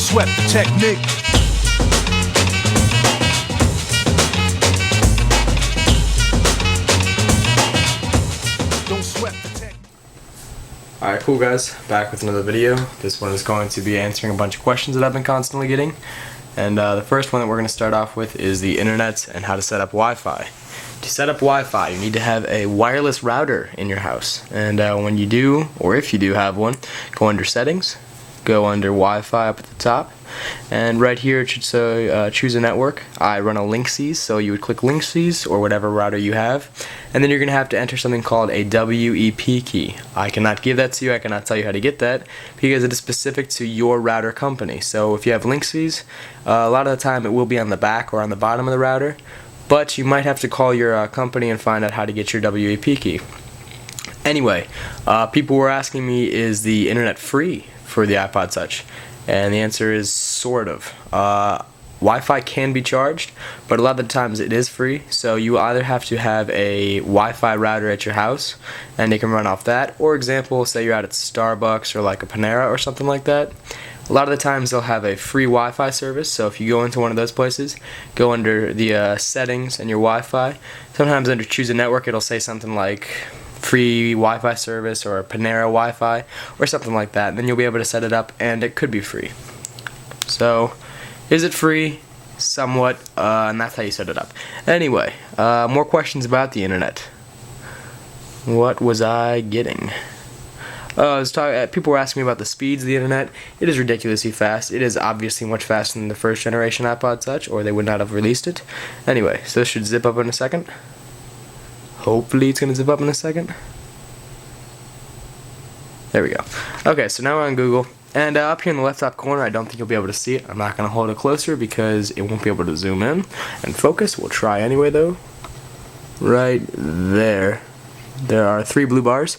sweat the technique. Don't sweat the technique. Alright, cool guys, back with another video. This one is going to be answering a bunch of questions that I've been constantly getting. And the first one that we're going to start off with is the internet and how to set up Wi-Fi. To set up Wi-Fi, you need to have a wireless router in your house. And when you do, or if you do have one, go under Settings, go under Wi-Fi up at the top, and right here it should say choose a network. I run a Linksys, so you would click Linksys or whatever router you have, and then you're going to have to enter something called a WEP key. I cannot give that to you, I cannot tell you how to get that, because it is specific to your router company. So if you have Linksys, a lot of the time it will be on the back or on the bottom of the router, but you might have to call your company and find out how to get your WEP key. Anyway, people were asking me, is the internet free for the iPod Touch? And the answer is sort of. Wi-Fi can be charged, but a lot of the times it is free, so you either have to have a Wi-Fi router at your house and they can run off that, or example, say you're out at Starbucks or like a Panera or something like that. A lot of the times they'll have a free Wi-Fi service, so if you go into one of those places, go under the settings and your Wi-Fi. Sometimes under choose a network it'll say something like free Wi-Fi service or Panera Wi-Fi or something like that, and then you'll be able to set it up and it could be free. So is it free? Somewhat, and that's how you set it up. Anyway, more questions about the internet. What was I getting? People were asking me about the speeds of the internet. It is ridiculously fast. It is obviously much faster than the first generation iPod Touch, or they would not have released it. Anyway, so this should zip up in a second. Hopefully it's going to zip up in a second. There we go. Okay, so now we're on Google. And up here in the left top corner, I don't think you'll be able to see it. I'm not going to hold it closer because it won't be able to zoom in and focus. We'll try anyway though. Right there. There are 3 blue bars.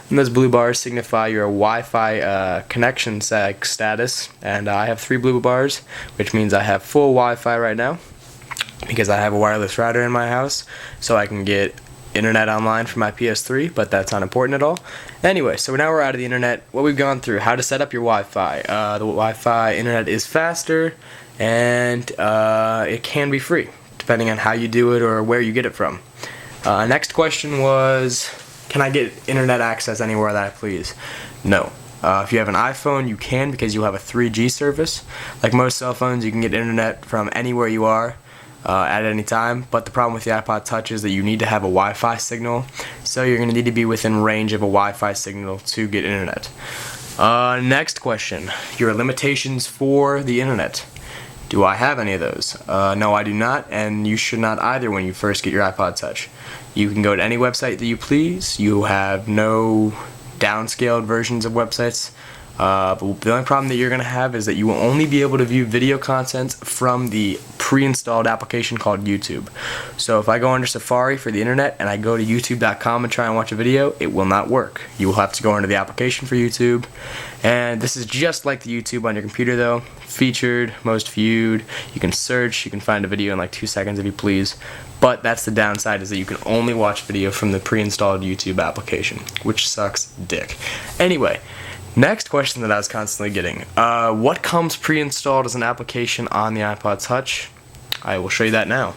And those blue bars signify your Wi-Fi connection status. And I have 3 blue bars, which means I have full Wi-Fi right now, because I have a wireless router in my house, so I can get internet online for my PS3, but that's not important at all. Anyway, so now we're out of the internet. What we've gone through, how to set up your Wi-Fi. The Wi-Fi internet is faster, and it can be free, depending on how you do it or where you get it from. Next question was, can I get internet access anywhere that I please? No. If you have an iPhone, you can, because you have a 3G service. Like most cell phones, you can get internet from anywhere you are at any time, but the problem with the iPod Touch is that you need to have a Wi-Fi signal, so you're going to need to be within range of a Wi-Fi signal to get internet. Next question, your limitations for the internet. Do I have any of those? No, I do not, and you should not either when you first get your iPod Touch. You can go to any website that you please. You have no downscaled versions of websites. But the only problem that you're going to have is that you will only be able to view video content from the pre-installed application called YouTube. So if I go under Safari for the internet and I go to youtube.com and try and watch a video, it will not work. You will have to go into the application for YouTube. And this is just like the YouTube on your computer though. Featured, most viewed, you can search, you can find a video in like 2 seconds if you please. But that's the downside, is that you can only watch video from the pre-installed YouTube application, which sucks dick. Anyway, next question that I was constantly getting, what comes pre-installed as an application on the iPod Touch? I will show you that now.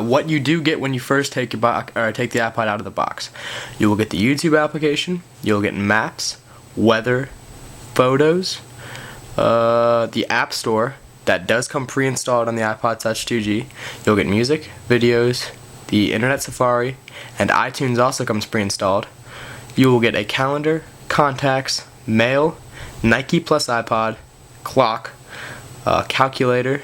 What you do get when you first take the iPod out of the box. You will get the YouTube application, you'll get Maps, Weather, Photos, the App Store, that does come pre-installed on the iPod Touch 2G. You'll get music, videos, the Internet Safari, and iTunes also comes pre-installed. You will get a calendar, contacts, mail, Nike plus iPod, clock, calculator,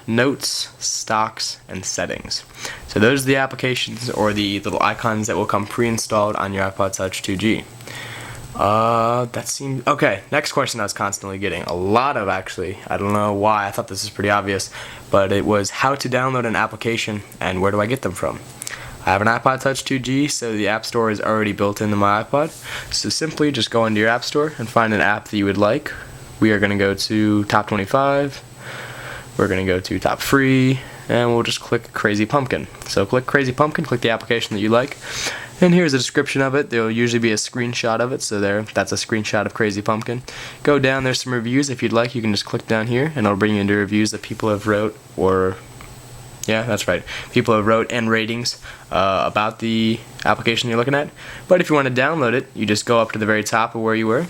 notes, stocks, and settings. So those are the applications or the little icons that will come pre-installed on your iPod Touch 2G. That seems okay. Next question I was constantly getting, a lot of actually. I don't know why. I thought this was pretty obvious, but it was how to download an application and where do I get them from. I have an iPod Touch 2G, so the App Store is already built into my iPod. So simply just go into your App Store and find an app that you would like. We are going to go to Top 25. We're going to go to Top Free, and we'll just click Crazy Pumpkin. So click Crazy Pumpkin, click the application that you like, And here's a description of it. There will usually be a screenshot of it, so that's a screenshot of Crazy Pumpkin. Go down, there's some reviews. If you'd like, you can just click down here, and it'll bring you into reviews that people have wrote, or, yeah, that's right, people have wrote, and ratings about the application you're looking at. But if you want to download it, you just go up to the very top of where you were.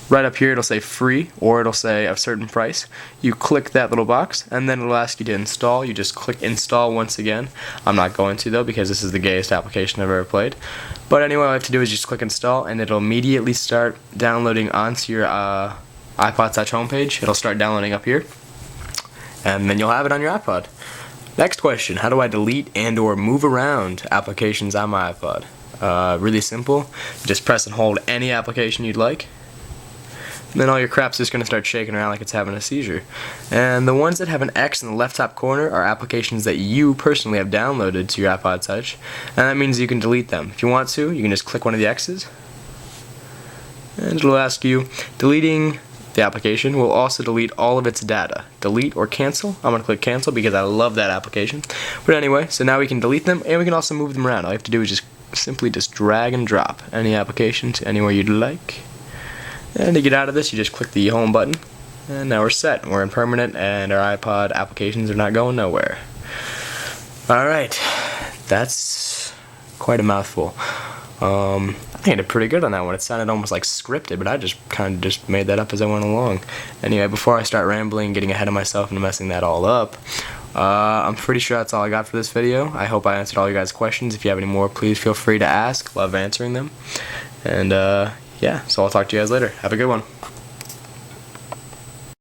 Right up here it'll say free, or it'll say a certain price. You click that little box, and then it'll ask you to install. You just click install once again. I'm not going to though, because this is the gayest application I've ever played. But anyway, all you have to do is just click install, and it'll immediately start downloading onto your iPod Touch homepage. It'll start downloading up here, and then you'll have it on your iPod. Next question, how do I delete and or move around applications on my iPod? Really simple. Just press and hold any application you'd like. And then all your crap's just going to start shaking around like it's having a seizure. And the ones that have an X in the left top corner are applications that you personally have downloaded to your iPod Touch. And that means you can delete them. If you want to, you can just click one of the X's. And it'll ask you, deleting the application will also delete all of its data. Delete or cancel. I'm going to click cancel because I love that application. But anyway, so now we can delete them, and we can also move them around. All you have to do is just simply drag and drop any application to anywhere you'd like. And to get out of this, you just click the home button, and now we're set. We're in permanent, and our iPod applications are not going nowhere. Alright, that's quite a mouthful. I think I did pretty good on that one. It sounded almost like scripted, but I just kind of just made that up as I went along. Anyway, before I start rambling, getting ahead of myself and messing that all up, I'm pretty sure that's all I got for this video. I hope I answered all you guys' questions. If you have any more, please feel free to ask. Love answering them. And yeah, so I'll talk to you guys later. Have a good one.